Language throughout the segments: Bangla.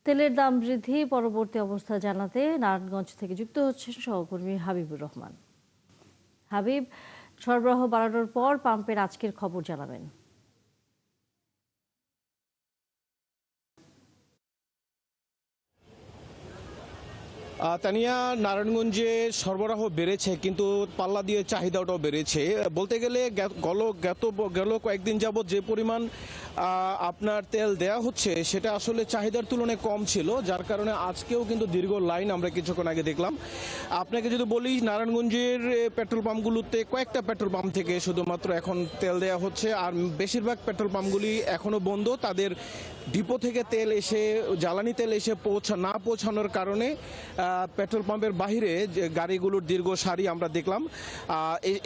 তেলের দাম বৃদ্ধি পরবর্তী অবস্থা জানাতে নারায়ণগঞ্জ থেকে যুক্ত হচ্ছেন সহকর্মী হাবিবুর রহমান। হাবিব, সরবরাহ বাড়ানোর পর পাম্পের আজকের খবর জানাবেন। তানিয়া, নারায়ণগঞ্জে সরবরাহ বেড়েছে কিন্তু পাল্লা দিয়ে চাহিদাটাও বেড়েছে। বলতে গেলে গেল কয়েকদিন যাবৎ যে পরিমাণ আপনার তেল দেয়া হচ্ছে সেটা আসলে চাহিদার তুলনায় কম ছিল, যার কারণে আজকেও কিন্তু দীর্ঘ লাইন আমরা কিছুক্ষণ আগে দেখলাম। আপনাকে যদি বলি, নারায়ণগঞ্জের পেট্রোল পাম্পগুলোতে কয়েকটা পেট্রোল পাম্প থেকে শুধুমাত্র এখন তেল দেয়া হচ্ছে, আর বেশিরভাগ পেট্রোল পাম্পগুলি এখনও বন্ধ। তাদের ডিপো থেকে তেল এসে, জ্বালানি তেল এসে না পৌঁছানোর কারণে পেট্রোল পাম্পের বাহিরে যে গাড়িগুলোর দীর্ঘ সারি আমরা দেখলাম।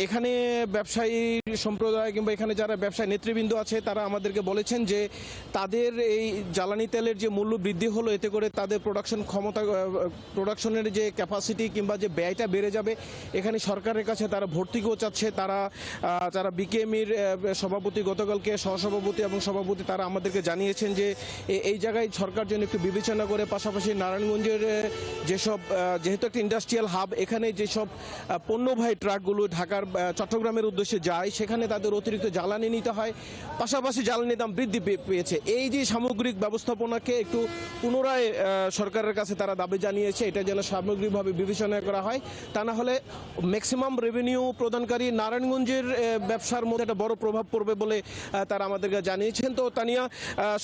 এখানে ব্যবসায়ী সম্প্রদায় কিংবা এখানে যারা ব্যবসায়ী নেতৃবৃন্দ আছে তারা আমাদেরকে বলেছেন যে তাদের এই জ্বালানি তেলের যে মূল্য বৃদ্ধি হলো, এতে করে তাদের প্রোডাকশনের যে ক্যাপাসিটি কিংবা যে ব্যয়টা বেড়ে যাবে। এখানে সরকারের কাছে তারা ভর্তুকিও চাচ্ছে। যারা বিকেএমইর সভাপতি, গতকালকে সহসভাপতি এবং সভাপতি, তারা আমাদেরকে জানিয়েছেন যে এই জায়গায় সরকার যেন একটু বিবেচনা করে, পাশাপাশি নারায়ণগঞ্জের যেহেতু একটা ইন্ডাস্ট্রিয়াল হাব, এখানে যেসব পণ্যবাহী ট্রাকগুলো ঢাকার চট্টগ্রামের উদ্দেশ্যে যায় সেখানে তাদের অতিরিক্ত জ্বালানি নিতে হয়, পাশাপাশি জ্বালানির দাম বৃদ্ধি পেয়েছে। এই যে সামগ্রিক ব্যবস্থাপনাকে একটু পুনরায় সরকারের কাছে তারা দাবি জানিয়েছে, এটা যেন সামগ্রিকভাবে বিবেচনা করা হয়। তা না হলে ম্যাক্সিমাম রেভিনিউ প্রদানকারী নারায়ণগঞ্জের ব্যবসার মধ্যে একটা বড় প্রভাব পড়বে বলে তারা আমাদেরকে জানিয়েছেন। তো তানিয়া,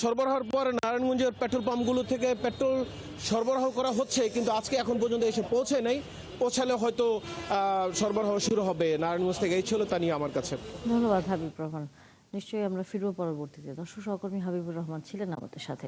সরবরাহের পর নারায়ণগঞ্জের পেট্রোল পাম্পগুলো থেকে পেট্রোল সরবরাহ করা হচ্ছে, কিন্তু আজকে এখন পর্যন্ত এসে পৌঁছে নেই। পৌঁছালে হয়তো সরবরাহ শুরু হবে নারায়ণগঞ্জ থেকে। এই ছিল তানিয়া আমার কাছে। ধন্যবাদ হাবিবুর রহমান। নিশ্চয়ই আমরা ফিরবো পরবর্তীতে। দর্শক, সহকর্মী হাবিবুর রহমান ছিলেন আমাদের সাথে।